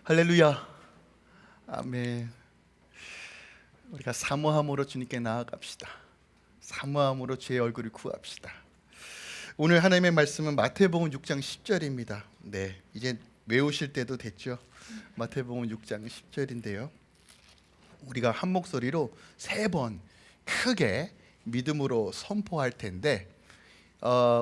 할렐루야. 아멘. 우리가 사모함으로 주님께 나아갑시다. 사모함으로 주의 얼굴을 구합시다. 오늘 하나님의 말씀은 마태복음 6장 10절입니다. 네, 이제 외우실 때도 됐죠. 마태복음 6장 10절인데요. 우리가 한 목소리로 3번 크게 믿음으로 선포할 텐데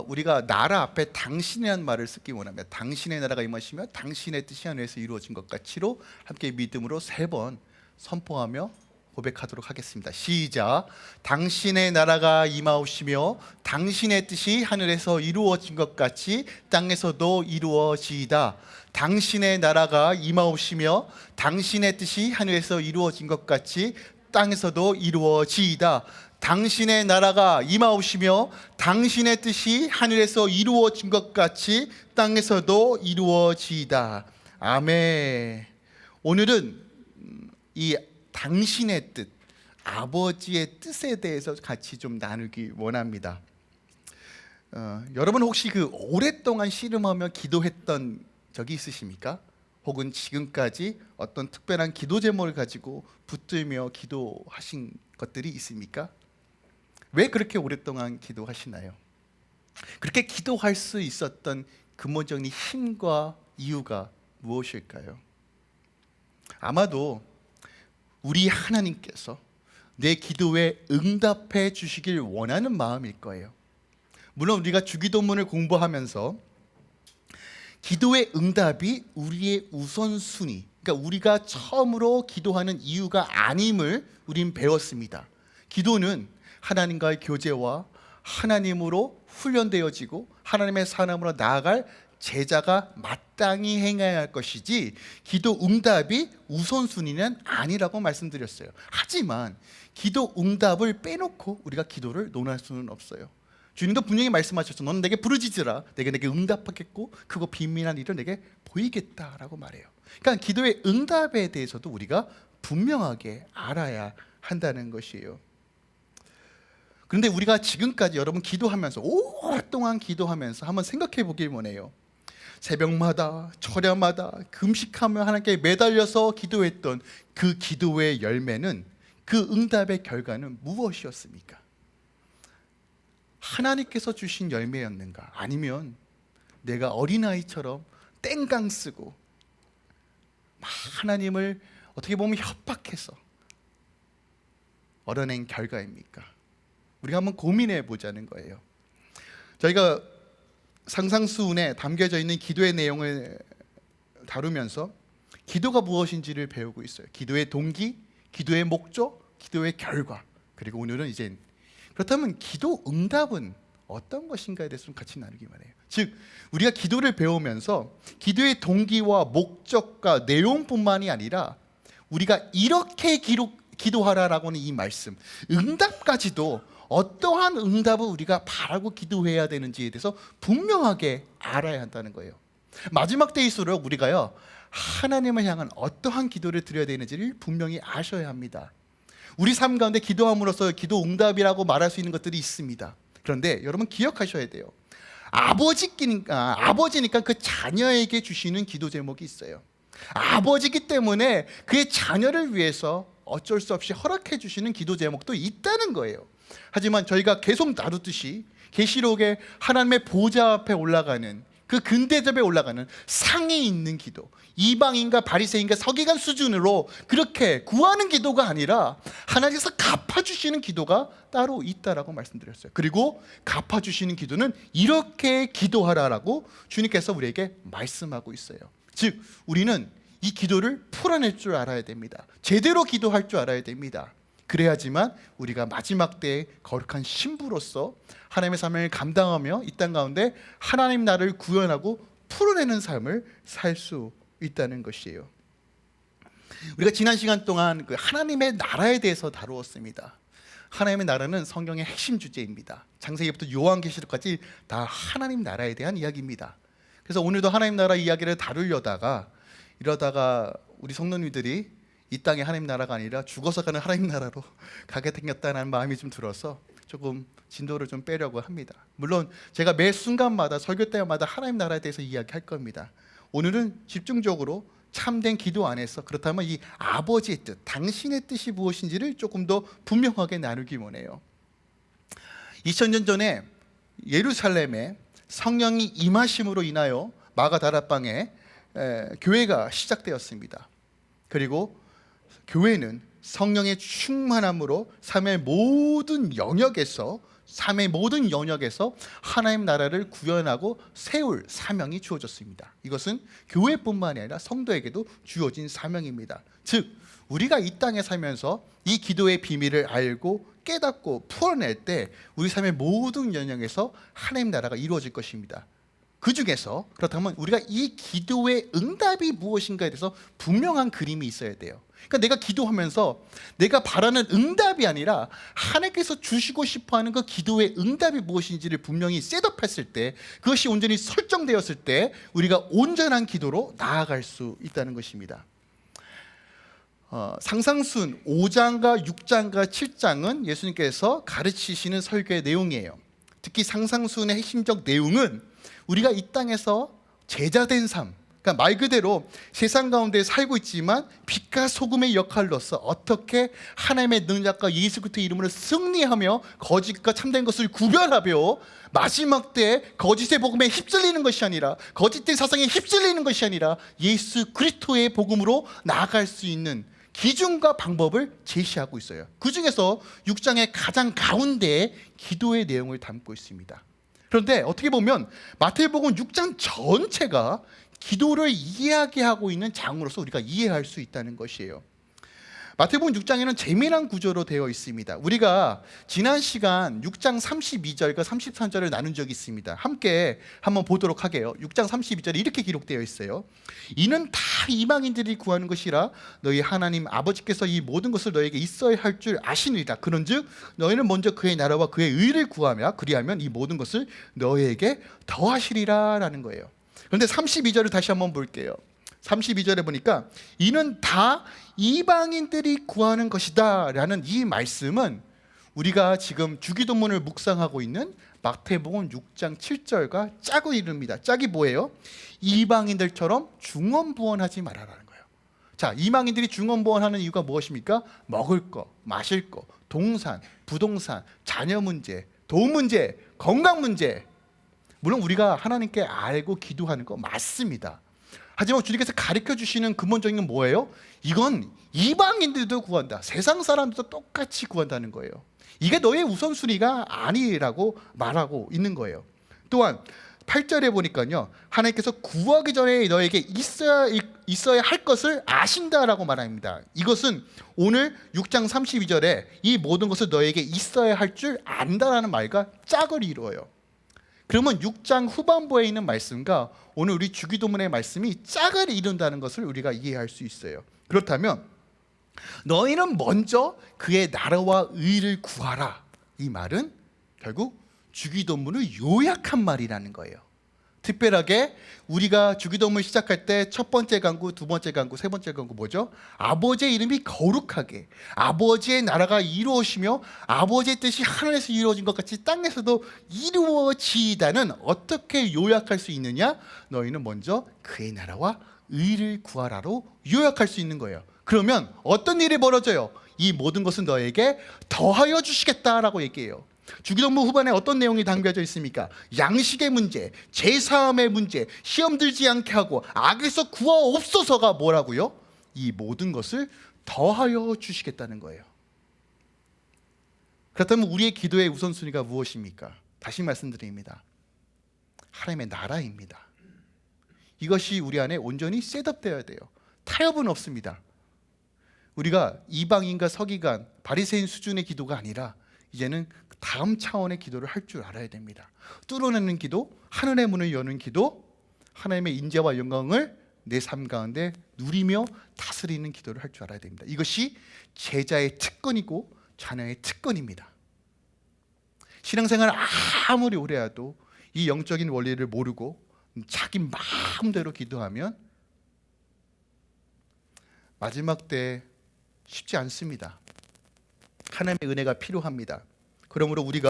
우리가 나라 앞에 당신이라는 말을 쓰기 원합니다. 당신의 나라가 임하시며 당신의 뜻이 하늘에서 이루어진 것 같이로 함께 믿음으로 3번 선포하며 고백하도록 하겠습니다. 시작. 당신의 나라가 임하옵시며 당신의 뜻이 하늘에서 이루어진 것 같이 땅에서도 이루어지이다. 당신의 나라가 임하옵시며 당신의 뜻이 하늘에서 이루어진 것 같이 땅에서도 이루어지이다. 당신의 나라가 임하옵시며 당신의 뜻이 하늘에서 이루어진 것 같이 땅에서도 이루어지이다. 아멘. 오늘은 이 당신의 뜻, 아버지의 뜻에 대해서 같이 좀 나누기 원합니다. 여러분 혹시 오랫동안 씨름하며 기도했던 적이 있으십니까? 혹은 지금까지 어떤 특별한 기도 제목을 가지고 붙들며 기도하신 것들이 있습니까? 왜 그렇게 오랫동안 기도하시나요? 그렇게 기도할 수 있었던 근본적인 힘과 이유가 무엇일까요? 아마도 우리 하나님께서 내 기도에 응답해 주시길 원하는 마음일 거예요. 물론 우리가 주기도문을 공부하면서 기도의 응답이 우리의 우선순위, 그러니까 우리가 처음으로 기도하는 이유가 아님을 우린 배웠습니다. 기도는 하나님과의 교제와 하나님으로 훈련되어지고 하나님의 사람으로 나아갈 제자가 마땅히 행해야 할 것이지 기도 응답이 우선순위는 아니라고 말씀드렸어요. 하지만 기도 응답을 빼놓고 우리가 기도를 논할 수는 없어요. 주님도 분명히 말씀하셨죠. 너는 내게 부르짖으라. 내가 내게 응답하겠고 그거 비밀한 일을 내게 보이겠다라고 말해요. 그러니까 기도의 응답에 대해서도 우리가 분명하게 알아야 한다는 것이에요. 그런데 우리가 지금까지 여러분 기도하면서 오랫동안 기도하면서 한번 생각해 보길 원해요. 새벽마다 철야마다 금식하며 하나님께 매달려서 기도했던 그 기도의 열매는, 그 응답의 결과는 무엇이었습니까? 하나님께서 주신 열매였는가? 아니면 내가 어린아이처럼 땡강 쓰고 하나님을 어떻게 보면 협박해서 얻어낸 결과입니까? 우리가 한번 고민해 보자는 거예요. 저희가 상상수훈에 담겨져 있는 기도의 내용을 다루면서 기도가 무엇인지를 배우고 있어요. 기도의 동기, 기도의 목적, 기도의 결과, 그리고 오늘은 이제 그렇다면 기도 응답은 어떤 것인가에 대해서 좀 같이 나누기만 해요. 즉 우리가 기도를 배우면서 기도의 동기와 목적과 내용뿐만이 아니라 우리가 이렇게 기도하라라고는 이 말씀, 응답까지도 어떠한 응답을 우리가 바라고 기도해야 되는지에 대해서 분명하게 알아야 한다는 거예요. 마지막 때일수록 우리가요 하나님을 향한 어떠한 기도를 드려야 되는지를 분명히 아셔야 합니다. 우리 삶 가운데 기도함으로써 기도 응답이라고 말할 수 있는 것들이 있습니다. 그런데 여러분 기억하셔야 돼요. 아버지니까 그 자녀에게 주시는 기도 제목이 있어요. 아버지기 때문에 그의 자녀를 위해서 어쩔 수 없이 허락해 주시는 기도 제목도 있다는 거예요. 하지만 저희가 계속 다루듯이 계시록에 하나님의 보좌 앞에 올라가는 그 근대접에 올라가는 상이 있는 기도, 이방인과 바리새인과 서기관 수준으로 그렇게 구하는 기도가 아니라 하나님께서 갚아주시는 기도가 따로 있다라고 말씀드렸어요. 그리고 갚아주시는 기도는 이렇게 기도하라라고 주님께서 우리에게 말씀하고 있어요. 즉 우리는 이 기도를 풀어낼 줄 알아야 됩니다. 제대로 기도할 줄 알아야 됩니다. 그래야지만 우리가 마지막 때의 거룩한 신부로서 하나님의 사명을 감당하며 이 땅 가운데 하나님 나라를 구현하고 풀어내는 삶을 살 수 있다는 것이에요. 우리가 지난 시간 동안 그 하나님의 나라에 대해서 다루었습니다. 하나님의 나라는 성경의 핵심 주제입니다. 창세기부터 요한계시록까지 다 하나님 나라에 대한 이야기입니다. 그래서 오늘도 하나님 나라 이야기를 다루려다가 이러다가 우리 성도님들이 이 땅의 하나님 나라가 아니라 죽어서 가는 하나님 나라로 가게 생겼다는 마음이 좀 들어서 조금 진도를 좀 빼려고 합니다. 물론 제가 매 순간마다 설교 때마다 하나님 나라에 대해서 이야기할 겁니다. 오늘은 집중적으로 참된 기도 안에서 그렇다면 이 아버지의 뜻, 당신의 뜻이 무엇인지를 조금 더 분명하게 나누기 원해요. 2000년 전에 예루살렘에 성령이 임하심으로 인하여 마가다락방에 교회가 시작되었습니다. 그리고 교회는 성령의 충만함으로 삶의 모든 영역에서 하나님 나라를 구현하고 세울 사명이 주어졌습니다. 이것은 교회뿐만이 아니라 성도에게도 주어진 사명입니다. 즉 우리가 이 땅에 살면서 이 기도의 비밀을 알고 깨닫고 풀어낼 때 우리 삶의 모든 영역에서 하나님 나라가 이루어질 것입니다. 그 중에서 그렇다면 우리가 이 기도의 응답이 무엇인가에 대해서 분명한 그림이 있어야 돼요. 그러니까 내가 기도하면서 내가 바라는 응답이 아니라 하나님께서 주시고 싶어하는 그 기도의 응답이 무엇인지를 분명히 셋업했을 때, 그것이 온전히 설정되었을 때 우리가 온전한 기도로 나아갈 수 있다는 것입니다. 상상순 5장과 6장과 7장은 예수님께서 가르치시는 설교의 내용이에요. 특히 상상순의 핵심적 내용은 우리가 이 땅에서 제자된 삶, 그러니까 말 그대로 세상 가운데 살고 있지만 빛과 소금의 역할로서 어떻게 하나님의 능력과 예수 그리스도의 이름으로 승리하며 거짓과 참된 것을 구별하며 마지막 때 거짓의 복음에 휩쓸리는 것이 아니라, 거짓된 사상에 휩쓸리는 것이 아니라 예수 그리스도의 복음으로 나아갈 수 있는 기준과 방법을 제시하고 있어요. 그 중에서 6장의 가장 가운데에 기도의 내용을 담고 있습니다. 그런데 어떻게 보면 마태복음 6장 전체가 기도를 이야기하고 있는 장으로서 우리가 이해할 수 있다는 것이에요. 마태복음 6장에는 재미난 구조로 되어 있습니다. 우리가 지난 시간 6장 32절과 33절을 나눈 적이 있습니다. 함께 한번 보도록 하게요. 6장 32절에 이렇게 기록되어 있어요. 이는 다 이방인들이 구하는 것이라 너희 하나님 아버지께서 이 모든 것을 너에게 있어야 할 줄 아시느니라. 그런즉 너희는 먼저 그의 나라와 그의 의를 구하며 그리하면 이 모든 것을 너희에게 더하시리라 라는 거예요. 그런데 32절을 다시 한번 볼게요. 32절에 보니까 이는 다 이방인들이 구하는 것이다 라는 이 말씀은 우리가 지금 주기도문을 묵상하고 있는 마태복음 6장 7절과 짝을 이룹니다. 짝이 뭐예요? 이방인들처럼 중언부언하지 말아라는 거예요. 자, 이방인들이 중언부언하는 이유가 무엇입니까? 먹을 거, 마실 거, 동산, 부동산, 자녀 문제, 돈 문제, 건강 문제. 물론 우리가 하나님께 알고 기도하는 거 맞습니다. 하지만 주님께서 가르쳐 주시는 근본적인 건 뭐예요? 이건 이방인들도 구한다. 세상 사람들도 똑같이 구한다는 거예요. 이게 너의 우선순위가 아니라고 말하고 있는 거예요. 또한 8절에 보니까요, 하나님께서 구하기 전에 너에게 있어야 할 것을 아신다라고 말합니다. 이것은 오늘 6장 32절에 이 모든 것을 너에게 있어야 할 줄 안다라는 말과 짝을 이루어요. 그러면 6장 후반부에 있는 말씀과 오늘 우리 주기도문의 말씀이 짝을 이룬다는 것을 우리가 이해할 수 있어요. 그렇다면 너희는 먼저 그의 나라와 의를 구하라, 이 말은 결국 주기도문을 요약한 말이라는 거예요. 특별하게 우리가 주기도문을 시작할 때 첫 번째 간구, 두 번째 간구, 세 번째 간구 뭐죠? 아버지의 이름이 거룩하게, 아버지의 나라가 이루어지며 아버지의 뜻이 하늘에서 이루어진 것 같이 땅에서도 이루어지다는 어떻게 요약할 수 있느냐? 너희는 먼저 그의 나라와 의를 구하라로 요약할 수 있는 거예요. 그러면 어떤 일이 벌어져요? 이 모든 것은 너에게 더하여 주시겠다라고 얘기해요. 주기도문 후반에 어떤 내용이 담겨져 있습니까? 양식의 문제, 제사함의 문제, 시험 들지 않게 하고 악에서 구하옵소서가 뭐라고요? 이 모든 것을 더하여 주시겠다는 거예요. 그렇다면 우리의 기도의 우선순위가 무엇입니까? 다시 말씀드립니다. 하나님의 나라입니다. 이것이 우리 안에 온전히 셋업되어야 돼요. 타협은 없습니다. 우리가 이방인과 서기관, 바리새인 수준의 기도가 아니라 이제는 다음 차원의 기도를 할 줄 알아야 됩니다. 뚫어내는 기도, 하늘의 문을 여는 기도, 하나님의 인자와 영광을 내 삶 가운데 누리며 다스리는 기도를 할 줄 알아야 됩니다. 이것이 제자의 특권이고 자녀의 특권입니다. 신앙생활을 아무리 오래 해도 이 영적인 원리를 모르고 자기 마음대로 기도하면 마지막 때 쉽지 않습니다. 하나님의 은혜가 필요합니다. 그러므로 우리가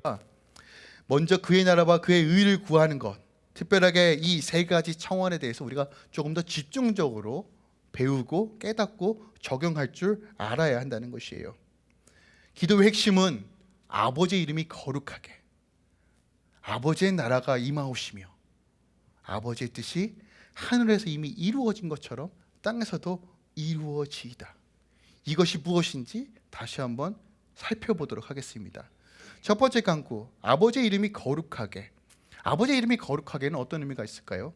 먼저 그의 나라와 그의 의를 구하는 것, 특별하게 이 세 가지 청원에 대해서 우리가 조금 더 집중적으로 배우고 깨닫고 적용할 줄 알아야 한다는 것이에요. 기도의 핵심은 아버지의 이름이 거룩하게, 아버지의 나라가 임하옵시며 아버지의 뜻이 하늘에서 이미 이루어진 것처럼 땅에서도 이루어지이다. 이것이 무엇인지 다시 한번 살펴보도록 하겠습니다. 첫 번째 강구, 아버지의 이름이 거룩하게. 아버지의 이름이 거룩하게는 어떤 의미가 있을까요?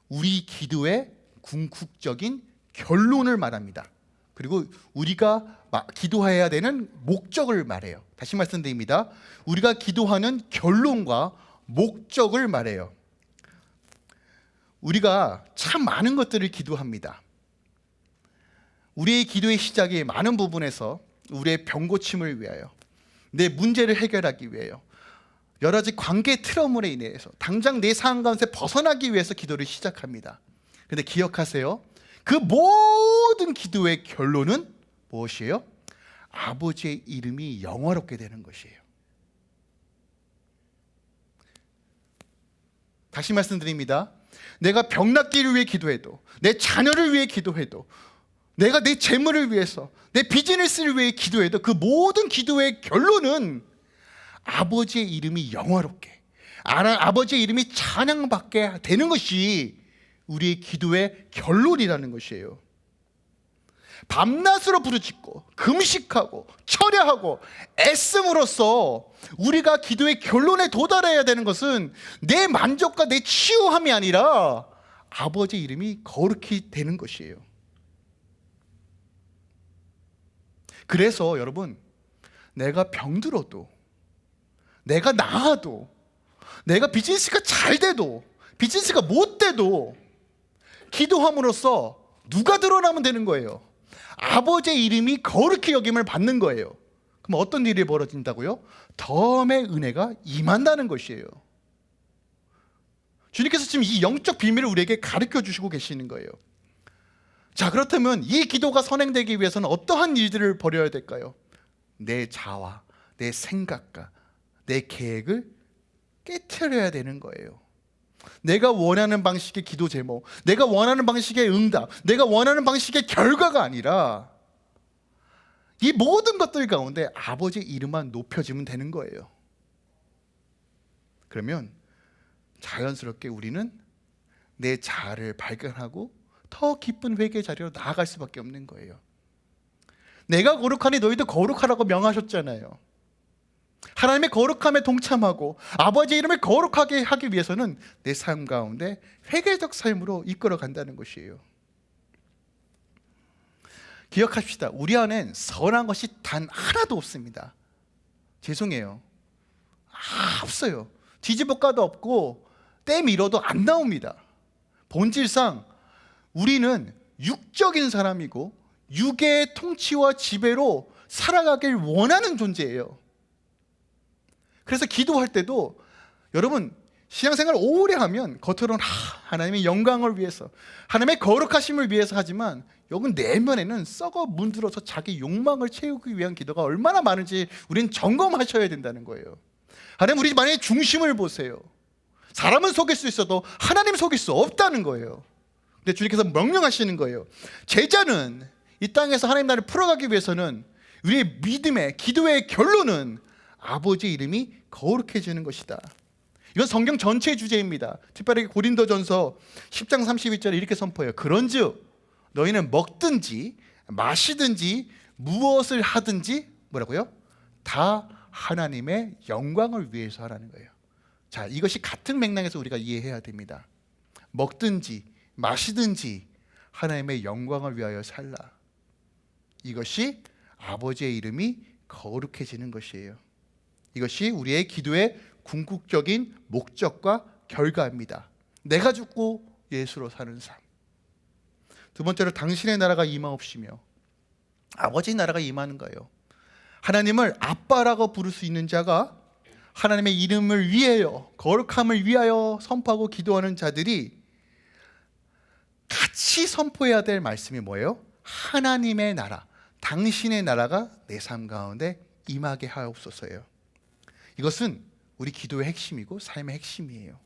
우리 기도의 궁극적인 결론을 말합니다. 그리고 우리가 기도해야 되는 목적을 말해요. 다시 말씀드립니다. 우리가 기도하는 결론과 목적을 말해요. 우리가 참 많은 것들을 기도합니다. 우리의 기도의 시작이 많은 부분에서 우리의 병 고침을 위하여, 내 문제를 해결하기 위하여, 여러 가지 관계 트러블에 인해서 당장 내 상황 가운데 벗어나기 위해서 기도를 시작합니다. 그런데 기억하세요. 그 모든 기도의 결론은 무엇이에요? 아버지의 이름이 영화롭게 되는 것이에요. 다시 말씀드립니다. 내가 병 낫기를 위해 기도해도, 내 자녀를 위해 기도해도, 내가 내 재물을 위해서, 내 비즈니스를 위해 기도해도 그 모든 기도의 결론은 아버지의 이름이 영화롭게, 아버지의 이름이 찬양받게 되는 것이 우리의 기도의 결론이라는 것이에요. 밤낮으로 부르짖고 금식하고 철야하고 애씀으로써 우리가 기도의 결론에 도달해야 되는 것은 내 만족과 내 치유함이 아니라 아버지의 이름이 거룩히 되는 것이에요. 그래서 여러분, 내가 병들어도, 내가 나아도, 내가 비즈니스가 잘 돼도, 비즈니스가 못 돼도 기도함으로써 누가 드러나면 되는 거예요? 아버지의 이름이 거룩히 여김을 받는 거예요. 그럼 어떤 일이 벌어진다고요? 덤의 은혜가 임한다는 것이에요. 주님께서 지금 이 영적 비밀을 우리에게 가르쳐 주시고 계시는 거예요. 자, 그렇다면 이 기도가 선행되기 위해서는 어떠한 일들을 벌여야 될까요? 내 자와 내 생각과 내 계획을 깨트려야 되는 거예요. 내가 원하는 방식의 기도 제목, 내가 원하는 방식의 응답, 내가 원하는 방식의 결과가 아니라 이 모든 것들 가운데 아버지의 이름만 높여지면 되는 거예요. 그러면 자연스럽게 우리는 내 자아를 발견하고 더 깊은 회개의 자리로 나아갈 수밖에 없는 거예요. 내가 거룩하니 너희도 거룩하라고 명하셨잖아요. 하나님의 거룩함에 동참하고 아버지의 이름을 거룩하게 하기 위해서는 내 삶 가운데 회개적 삶으로 이끌어 간다는 것이에요. 기억합시다. 우리 안엔 선한 것이 단 하나도 없습니다. 죄송해요. 없어요. 뒤집어 까도 없고 때 밀어도 안 나옵니다. 본질상 우리는 육적인 사람이고 육의 통치와 지배로 살아가길 원하는 존재예요. 그래서 기도할 때도 여러분 신앙생활 오래 하면 겉으로는 하나님의 영광을 위해서, 하나님의 거룩하심을 위해서 하지만 여기 내면에는 썩어 문드러서 자기 욕망을 채우기 위한 기도가 얼마나 많은지 우리는 점검하셔야 된다는 거예요. 하나님, 우리 만약에 중심을 보세요. 사람은 속일 수 있어도 하나님 속일 수 없다는 거예요. 근데 주님께서 명령하시는 거예요. 제자는 이 땅에서 하나님 나라를 풀어가기 위해서는 우리의 믿음의 기도의 결론은 아버지의 이름이 거룩해지는 것이다. 이건 성경 전체의 주제입니다. 특별히 고린도전서 10장 32절에 이렇게 선포해요. 그런즉 너희는 먹든지 마시든지 무엇을 하든지 뭐라고요? 다 하나님의 영광을 위해서 하라는 거예요. 자, 이것이 같은 맥락에서 우리가 이해해야 됩니다. 먹든지 마시든지 하나님의 영광을 위하여 살라. 이것이 아버지의 이름이 거룩해지는 것이에요. 이것이 우리의 기도의 궁극적인 목적과 결과입니다. 내가 죽고 예수로 사는 삶. 두 번째로 당신의 나라가 임하옵시며 아버지의 나라가 임하는 거예요. 하나님을 아빠라고 부를 수 있는 자가 하나님의 이름을 위하여, 거룩함을 위하여 선포하고 기도하는 자들이 같이 선포해야 될 말씀이 뭐예요? 하나님의 나라, 당신의 나라가 내 삶 가운데 임하게 하옵소서예요. 이것은 우리 기도의 핵심이고 삶의 핵심이에요.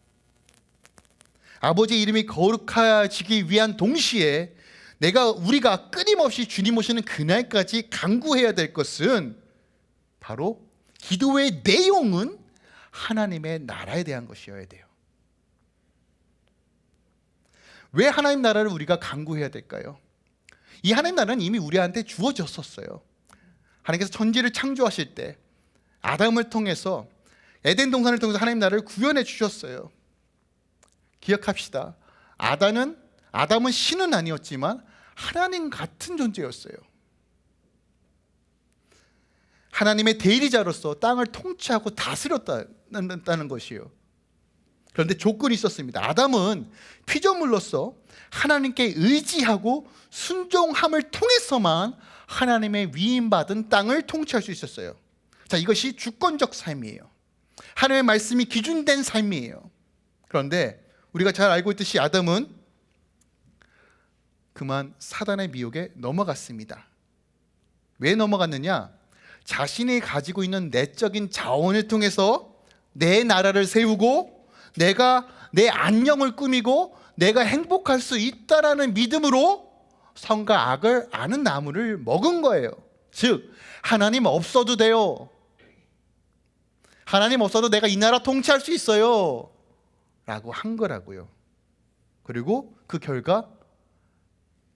아버지의 이름이 거룩해지기 위한 동시에 우리가 끊임없이 주님 오시는 그날까지 간구해야 될 것은 바로 기도의 내용은 하나님의 나라에 대한 것이어야 돼요. 왜 하나님 나라를 우리가 간구해야 될까요? 이 하나님 나라는 이미 우리한테 주어졌었어요. 하나님께서 천지를 창조하실 때 아담을 통해서, 에덴 동산을 통해서 하나님 나라를 구현해 주셨어요. 기억합시다. 아담은 신은 아니었지만 하나님 같은 존재였어요. 하나님의 대리자로서 땅을 통치하고 다스렸다는 것이에요. 그런데 조건이 있었습니다. 아담은 피조물로서 하나님께 의지하고 순종함을 통해서만 하나님의 위임받은 땅을 통치할 수 있었어요. 자, 이것이 주권적 삶이에요. 하나님의 말씀이 기준된 삶이에요. 그런데 우리가 잘 알고 있듯이 아담은 그만 사단의 미혹에 넘어갔습니다. 왜 넘어갔느냐? 자신이 가지고 있는 내적인 자원을 통해서 내 나라를 세우고 내가 내 안녕을 꾸미고 내가 행복할 수 있다라는 믿음으로 선과 악을 아는 나무를 먹은 거예요. 즉, 하나님 없어도 돼요. 하나님 없어도 내가 이 나라 통치할 수 있어요 라고 한 거라고요. 그리고 그 결과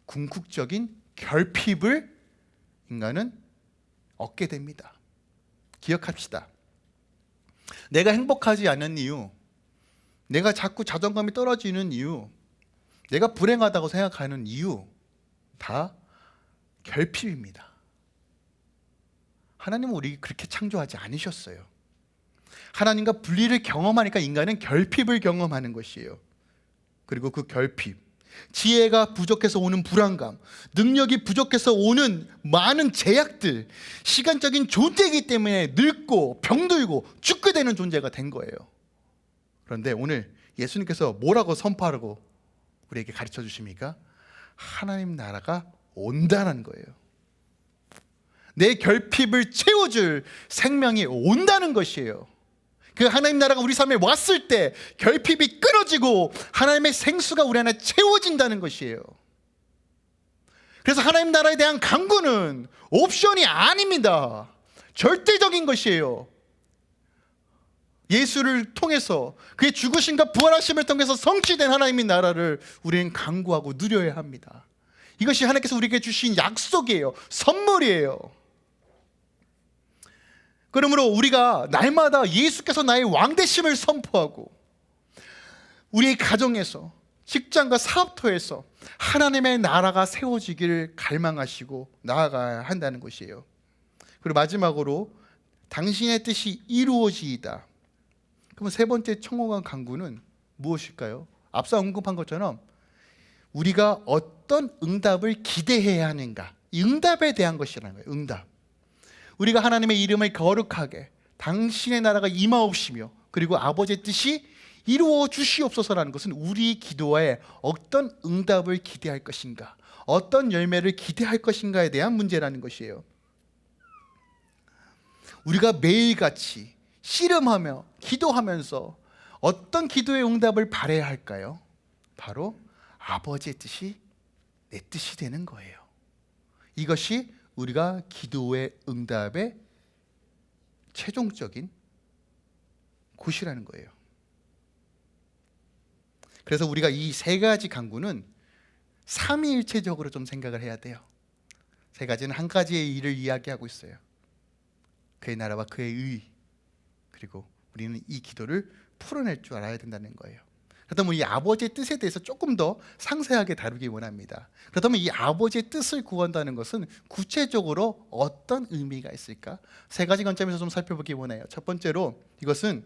궁극적인 결핍을 인간은 얻게 됩니다. 기억합시다. 내가 행복하지 않은 이유, 내가 자꾸 자존감이 떨어지는 이유, 내가 불행하다고 생각하는 이유 다 결핍입니다. 하나님은 우리 그렇게 창조하지 않으셨어요. 하나님과 분리를 경험하니까 인간은 결핍을 경험하는 것이에요. 그리고 그 결핍, 지혜가 부족해서 오는 불안감, 능력이 부족해서 오는 많은 제약들, 시간적인 존재이기 때문에 늙고 병들고 죽게 되는 존재가 된 거예요. 그런데 오늘 예수님께서 뭐라고 선포하라고 우리에게 가르쳐 주십니까? 하나님 나라가 온다는 거예요. 내 결핍을 채워줄 생명이 온다는 것이에요. 그 하나님 나라가 우리 삶에 왔을 때 결핍이 끊어지고 하나님의 생수가 우리 안에 채워진다는 것이에요. 그래서 하나님 나라에 대한 간구는 옵션이 아닙니다. 절대적인 것이에요. 예수를 통해서 그의 죽으심과 부활하심을 통해서 성취된 하나님의 나라를 우리는 간구하고 누려야 합니다. 이것이 하나님께서 우리에게 주신 약속이에요. 선물이에요. 그러므로 우리가 날마다 예수께서 나의 왕되심을 선포하고 우리의 가정에서, 직장과 사업터에서 하나님의 나라가 세워지기를 갈망하시고 나아가야 한다는 것이에요. 그리고 마지막으로 당신의 뜻이 이루어지이다. 그러면 세 번째 청구한 간구는 무엇일까요? 앞서 언급한 것처럼 우리가 어떤 응답을 기대해야 하는가, 이 응답에 대한 것이라는 거예요. 응답. 우리가 하나님의 이름을 거룩하게 당신의 나라가 임하옵시며 그리고 아버지의 뜻이 이루어 주시옵소서라는 것은 우리 기도에 어떤 응답을 기대할 것인가, 어떤 열매를 기대할 것인가에 대한 문제라는 것이에요. 우리가 매일같이 씨름하며 기도하면서 어떤 기도의 응답을 바라야 할까요? 바로 아버지의 뜻이 내 뜻이 되는 거예요. 이것이 우리가 기도의 응답의 최종적인 곳이라는 거예요. 그래서 우리가 이 세 가지 간구는 삼위일체적으로 좀 생각을 해야 돼요. 세 가지는 한 가지의 일을 이야기하고 있어요. 그의 나라와 그의 의, 그리고 우리는 이 기도를 풀어낼 줄 알아야 된다는 거예요. 그렇다면 이 아버지의 뜻에 대해서 조금 더 상세하게 다루기 원합니다. 그렇다면 이 아버지의 뜻을 구한다는 것은 구체적으로 어떤 의미가 있을까? 세 가지 관점에서 좀 살펴보기 원해요. 첫 번째로 이것은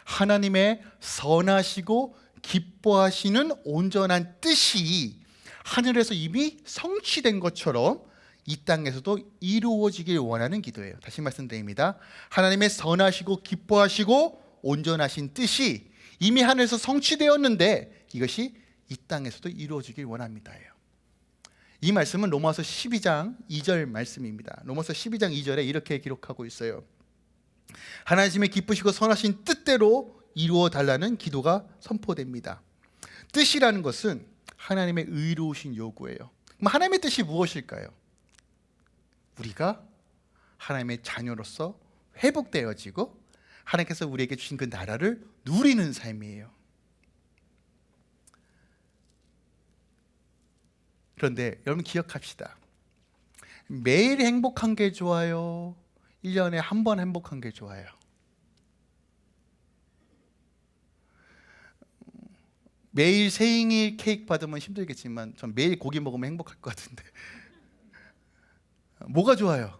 하나님의 선하시고 기뻐하시는 온전한 뜻이 하늘에서 이미 성취된 것처럼 이 땅에서도 이루어지길 원하는 기도예요. 다시 말씀드립니다. 하나님의 선하시고 기뻐하시고 온전하신 뜻이 이미 하늘에서 성취되었는데 이것이 이 땅에서도 이루어지길 원합니다예요. 이 말씀은 로마서 12장 2절 말씀입니다. 로마서 12장 2절에 이렇게 기록하고 있어요. 하나님의 기쁘시고 선하신 뜻대로 이루어 달라는 기도가 선포됩니다. 뜻이라는 것은 하나님의 의로우신 요구예요. 그럼 하나님의 뜻이 무엇일까요? 우리가 하나님의 자녀로서 회복되어지고 하나님께서 우리에게 주신 그 나라를 누리는 삶이에요. 그런데 여러분 기억합시다. 매일 행복한 게 좋아요? 1년에 한 번 행복한 게 좋아요? 매일 생일 케이크 받으면 힘들겠지만 전 매일 고기 먹으면 행복할 것 같은데 뭐가 좋아요?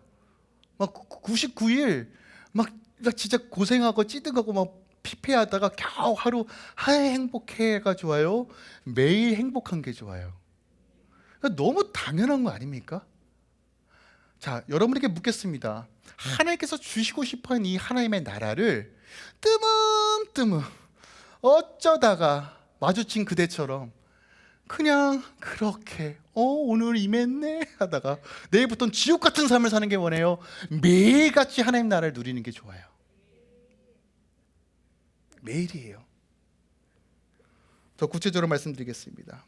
막 99일 막 진짜 고생하고 찌득하고 막 피폐하다가 겨우 하루 행복해가 좋아요? 매일 행복한 게 좋아요? 너무 당연한 거 아닙니까? 자, 여러분에게 묻겠습니다. 하나님께서 주시고 싶어하는 이 하나님의 나라를 뜨문뜨문 어쩌다가 마주친 그대처럼 그냥 그렇게 오늘 임했네 하다가 내일부터는 지옥 같은 삶을 사는 게 원해요? 매일같이 하나님 나라를 누리는 게 좋아요? 매일이에요. 더 구체적으로 말씀드리겠습니다.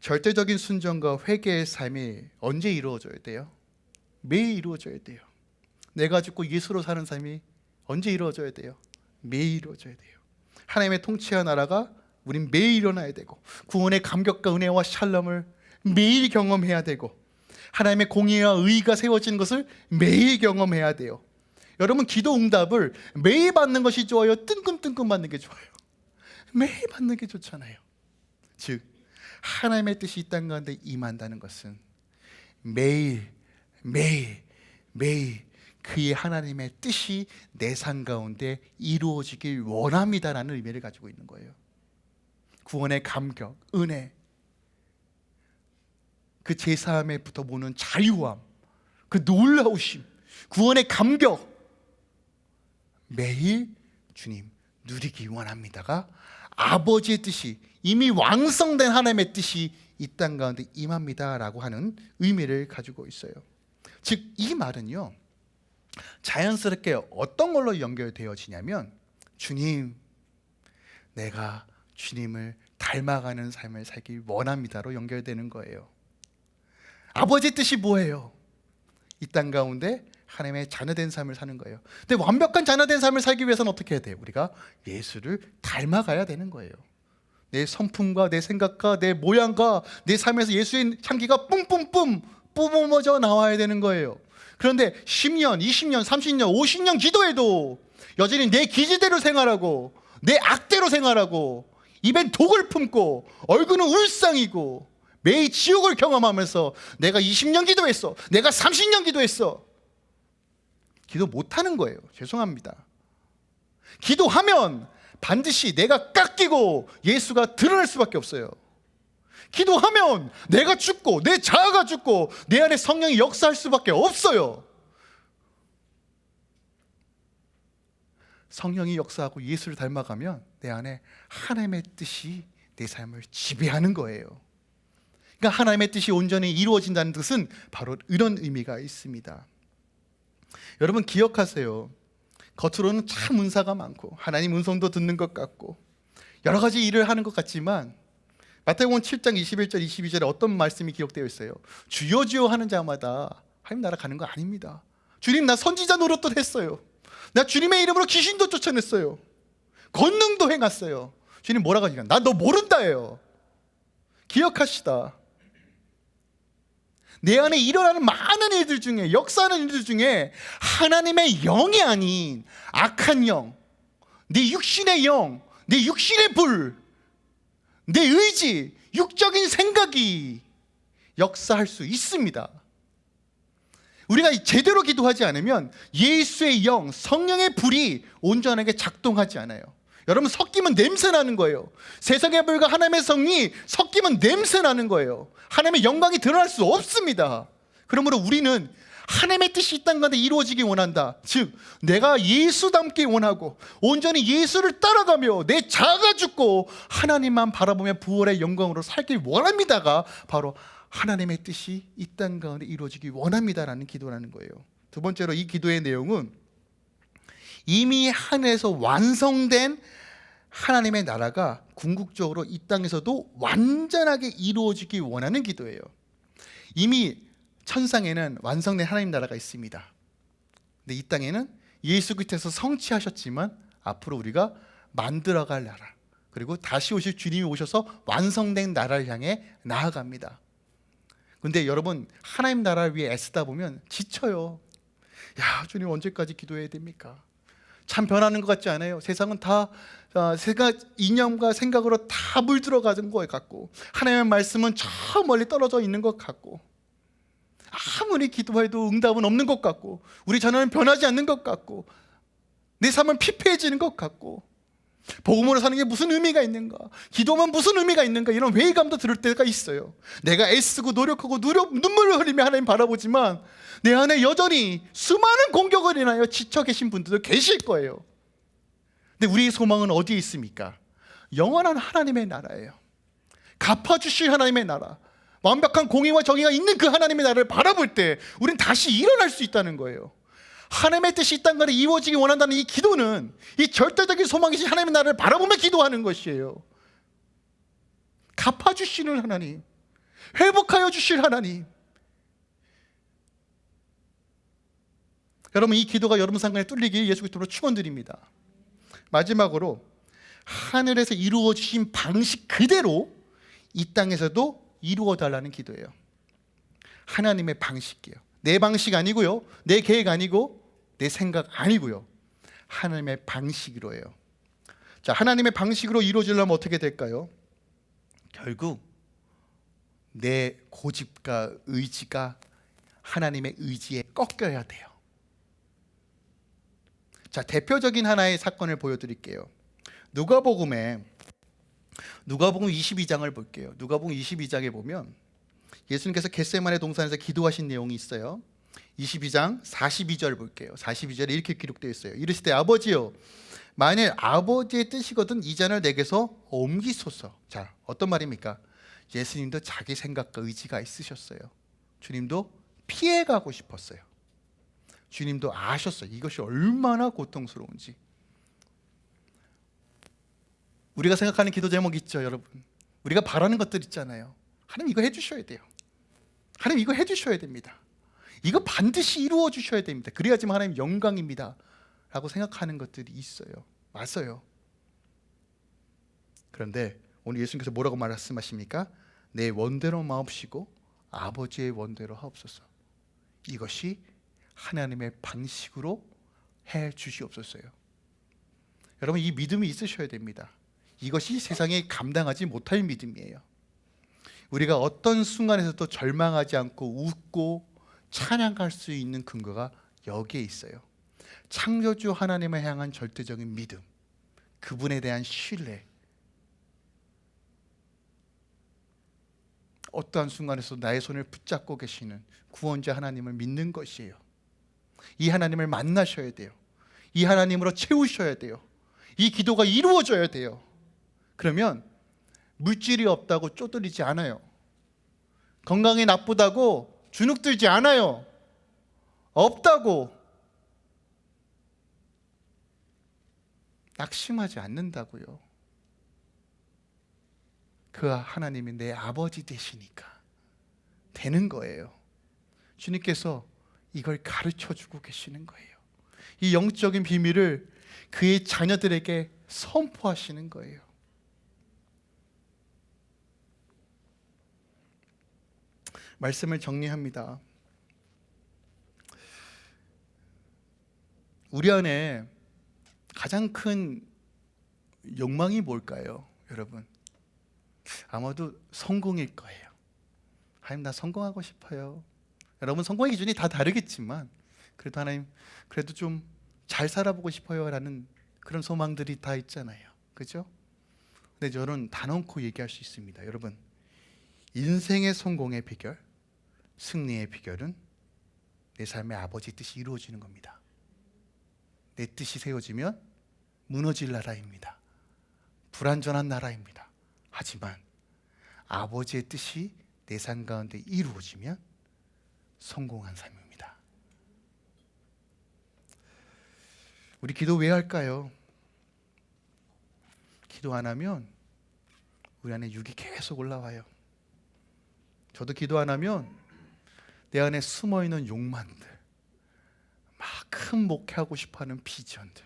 절대적인 순종과 회개의 삶이 언제 이루어져야 돼요? 매일 이루어져야 돼요. 내가 죽고 예수로 사는 삶이 언제 이루어져야 돼요? 매일 이루어져야 돼요. 하나님의 통치와 나라가 우린 매일 일어나야 되고, 구원의 감격과 은혜와 샬롬을 매일 경험해야 되고, 하나님의 공의와 의가 세워지는 것을 매일 경험해야 돼요. 여러분, 기도 응답을 매일 받는 것이 좋아요? 뜬금뜬금 받는 게 좋아요? 매일 받는 게 좋잖아요. 즉 하나님의 뜻이 이 땅 가운데 임한다는 것은 매일 그의 하나님의 뜻이 내 삶 가운데 이루어지길 원합니다라는 의미를 가지고 있는 거예요. 구원의 감격, 은혜, 그 제사함에부터 보는 자유함, 그 놀라우심, 구원의 감격, 매일 주님 누리기 원합니다가 아버지의 뜻이, 이미 완성된 하나님의 뜻이 이 땅 가운데 임합니다라고 하는 의미를 가지고 있어요. 즉 이 말은요, 자연스럽게 어떤 걸로 연결되어지냐면, 주님, 내가 주님을 닮아가는 삶을 살기 원합니다로 연결되는 거예요. 아버지의 뜻이 뭐예요? 이 땅 가운데 하나님의 자녀된 삶을 사는 거예요. 근데 완벽한 자녀된 삶을 살기 위해서는 어떻게 해야 돼요? 우리가 예수를 닮아가야 되는 거예요. 내 성품과 내 생각과 내 모양과 내 삶에서 예수의 향기가 뿜뿜뿜 뿜어져 나와야 되는 거예요. 그런데 10년, 20년, 30년, 50년 기도해도 여전히 내 기지대로 생활하고 내 악대로 생활하고 입엔 독을 품고 얼굴은 울상이고 매일 지옥을 경험하면서 내가 20년 기도했어, 내가 30년 기도했어, 기도 못하는 거예요. 죄송합니다. 기도하면 반드시 내가 깎이고 예수가 드러날 수밖에 없어요. 기도하면 내가 죽고 내 자아가 죽고 내 안에 성령이 역사할 수밖에 없어요. 성령이 역사하고 예수를 닮아가면 내 안에 하나님의 뜻이 내 삶을 지배하는 거예요. 그러니까 하나님의 뜻이 온전히 이루어진다는 뜻은 바로 이런 의미가 있습니다. 여러분 기억하세요. 겉으로는 참 은사가 많고 하나님 음성도 듣는 것 같고 여러 가지 일을 하는 것 같지만 마태복음 7장 21절 22절에 어떤 말씀이 기록되어 있어요? 주여 주여 하는 자마다 하나님 나라 가는 거 아닙니다. 주님, 나 선지자 노릇도 했어요. 나 주님의 이름으로 귀신도 쫓아냈어요. 권능도 행했어요. 주님 뭐라고 하니까 나 너 모른다예요. 기억하시다. 내 안에 일어나는 많은 일들 중에, 역사하는 일들 중에 하나님의 영이 아닌 악한 영, 내 육신의 영, 내 육신의 불, 내 의지, 육적인 생각이 역사할 수 있습니다. 우리가 제대로 기도하지 않으면 예수의 영, 성령의 불이 온전하게 작동하지 않아요. 여러분, 섞이면 냄새 나는 거예요. 세상의 불과 하나님의 성이 섞이면 냄새 나는 거예요. 하나님의 영광이 드러날 수 없습니다. 그러므로 우리는 하나님의 뜻이 이 땅 가운데 이루어지기 원한다. 즉 내가 예수 닮기 원하고 온전히 예수를 따라가며 내 자아가 죽고 하나님만 바라보며 부활의 영광으로 살길 원합니다가 바로 하나님의 뜻이 이 땅 가운데 이루어지기 원합니다라는 기도라는 거예요. 두 번째로 이 기도의 내용은 이미 하늘에서 완성된 하나님의 나라가 궁극적으로 이 땅에서도 완전하게 이루어지기 원하는 기도예요. 이미 천상에는 완성된 하나님 나라가 있습니다. 근데 이 땅에는 예수 그리스도께서 성취하셨지만 앞으로 우리가 만들어갈 나라, 그리고 다시 오실 주님이 오셔서 완성된 나라를 향해 나아갑니다. 근데 여러분, 하나님 나라를 위해 애쓰다 보면 지쳐요. 야, 주님 언제까지 기도해야 됩니까? 참 변하는 것 같지 않아요? 세상은 다 이념과 생각으로 다 물들어가는 것 같고, 하나님의 말씀은 저 멀리 떨어져 있는 것 같고, 아무리 기도해도 응답은 없는 것 같고, 우리 자녀는 변하지 않는 것 같고, 내 삶은 피폐해지는 것 같고, 복음으로 사는 게 무슨 의미가 있는가, 기도만 무슨 의미가 있는가, 이런 회의감도 들을 때가 있어요. 내가 애쓰고 노력하고 눈물을 흘리며 하나님 바라보지만 내 안에 여전히 수많은 공격을 인하여 지쳐 계신 분들도 계실 거예요. 근데 우리의 소망은 어디에 있습니까? 영원한 하나님의 나라예요. 갚아주실 하나님의 나라, 완벽한 공의와 정의가 있는 그 하나님의 나라를 바라볼 때 우린 다시 일어날 수 있다는 거예요. 하나님의 뜻이 이 땅 가운데 이루어지기 원한다는 이 기도는 이 절대적인 소망이신 하나님의 나라를 바라보며 기도하는 것이에요. 갚아주시는 하나님, 회복하여 주실 하나님. 여러분, 이 기도가 여러분 상관에 뚫리길 예수 그리스도로 축원드립니다. 마지막으로 하늘에서 이루어 주신 방식 그대로 이 땅에서도 이루어 달라는 기도예요. 하나님의 방식이에요. 내 방식 아니고요, 내 계획 아니고, 내 생각 아니고요, 하나님의 방식으로예요. 자, 하나님의 방식으로 이루어지려면 어떻게 될까요? 결국 내 고집과 의지가 하나님의 의지에 꺾여야 돼요. 자, 대표적인 하나의 사건을 보여드릴게요. 누가복음 22장을 볼게요. 누가복음 22장에 보면 예수님께서 겟세마네 동산에서 기도하신 내용이 있어요. 22장 42절 볼게요. 42절에 이렇게 기록되어 있어요. 이르시되 아버지여, 만일 아버지의 뜻이거든 이 잔을 내게서 옮기소서. 자, 어떤 말입니까? 예수님도 자기 생각과 의지가 있으셨어요. 주님도 피해가고 싶었어요. 주님도 아셨어요. 이것이 얼마나 고통스러운지. 우리가 생각하는 기도 제목 있죠, 여러분. 우리가 바라는 것들 있잖아요. 하나님 이거 해주셔야 돼요. 하나님 이거 해주셔야 됩니다. 이거 반드시 이루어 주셔야 됩니다. 그래야지만 하나님 영광입니다 라고 생각하는 것들이 있어요. 맞아요. 그런데 오늘 예수님께서 뭐라고 말씀하십니까? 내 원대로 마옵시고 아버지의 원대로 하옵소서. 이것이 하나님의 방식으로 해 주시옵소서요. 여러분, 이 믿음이 있으셔야 됩니다. 이것이 세상에 감당하지 못할 믿음이에요. 우리가 어떤 순간에서도 절망하지 않고 웃고 찬양할 수 있는 근거가 여기에 있어요. 창조주 하나님을 향한 절대적인 믿음, 그분에 대한 신뢰. 어떠한 순간에서 나의 손을 붙잡고 계시는 구원자 하나님을 믿는 것이에요. 이 하나님을 만나셔야 돼요. 이 하나님으로 채우셔야 돼요. 이 기도가 이루어져야 돼요. 그러면 물질이 없다고 쪼들리지 않아요. 건강이 나쁘다고 주눅들지 않아요. 없다고 낙심하지 않는다고요. 그 하나님이 내 아버지 되시니까 되는 거예요. 주님께서 이걸 가르쳐 주고 계시는 거예요. 이 영적인 비밀을 그의 자녀들에게 선포하시는 거예요. 말씀을 정리합니다. 우리 안에 가장 큰 욕망이 뭘까요, 여러분? 아마도 성공일 거예요. 하나님, 나 성공하고 싶어요. 여러분, 성공의 기준이 다 다르겠지만 그래도 하나님, 그래도 좀 잘 살아보고 싶어요 라는 그런 소망들이 다 있잖아요. 그죠? 근데 저는 단언코 얘기할 수 있습니다. 여러분, 인생의 성공의 비결, 승리의 비결은 내 삶의 아버지 뜻이 이루어지는 겁니다. 내 뜻이 세워지면 무너질 나라입니다. 불완전한 나라입니다. 하지만 아버지의 뜻이 내 삶 가운데 이루어지면 성공한 삶입니다. 우리 기도 왜 할까요? 기도 안 하면 우리 안에 육이 계속 올라와요. 저도 기도 안 하면 내 안에 숨어있는 욕망들, 막 큰 목회하고 싶어하는 비전들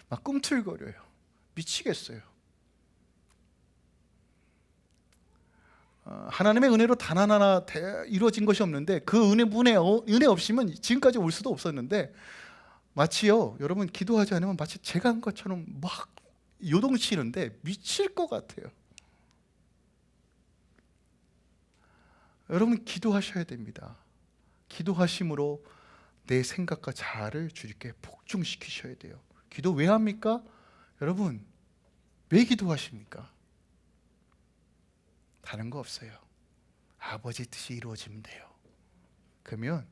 막 꿈틀거려요. 미치겠어요. 하나님의 은혜로 단 하나 이루어진 것이 없는데 그 은혜 없이면 지금까지 올 수도 없었는데 마치요, 여러분 기도하지 않으면 마치 제가 한 것처럼 막 요동치는데 미칠 것 같아요. 여러분 기도하셔야 됩니다. 기도하심으로 내 생각과 자아를 주님께 복종시키셔야 돼요. 기도 왜 합니까? 여러분 왜 기도하십니까? 다른 거 없어요. 아버지 뜻이 이루어지면 돼요. 그러면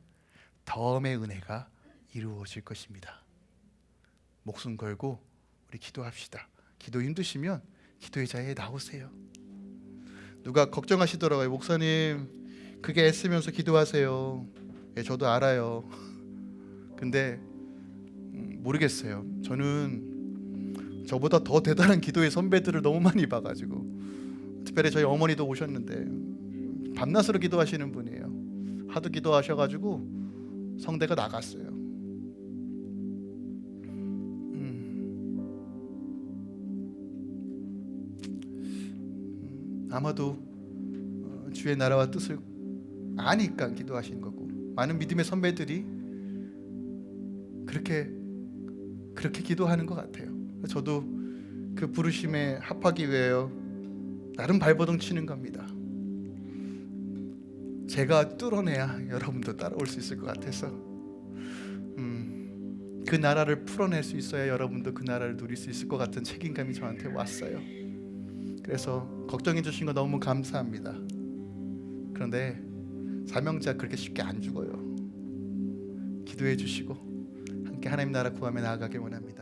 덤의 은혜가 이루어질 것입니다. 목숨 걸고 우리 기도합시다. 기도 힘드시면 기도의 자리에 나오세요. 누가 걱정하시더라고요. 목사님 그게 애쓰면서 기도하세요. 예, 저도 알아요. 근데 모르겠어요. 저는 저보다 더 대단한 기도의 선배들을 너무 많이 봐가지고, 특별히 저희 어머니도 오셨는데 밤낮으로 기도하시는 분이에요. 하도 기도하셔가지고 성대가 나갔어요. 아마도 주의 나라와 뜻을 아니까 기도하시는 거고, 많은 믿음의 선배들이 그렇게 기도하는 것 같아요. 저도 그 부르심에 합하기 위해요 나름 발버둥 치는 겁니다. 제가 뚫어내야 여러분도 따라올 수 있을 것 같아서 그 나라를 풀어낼 수 있어야 여러분도 그 나라를 누릴 수 있을 것 같은 책임감이 저한테 왔어요. 그래서 걱정해 주신 거 너무 감사합니다. 그런데 사명자 그렇게 쉽게 안 죽어요. 기도해 주시고 함께 하나님 나라 구하며 나아가길 원합니다.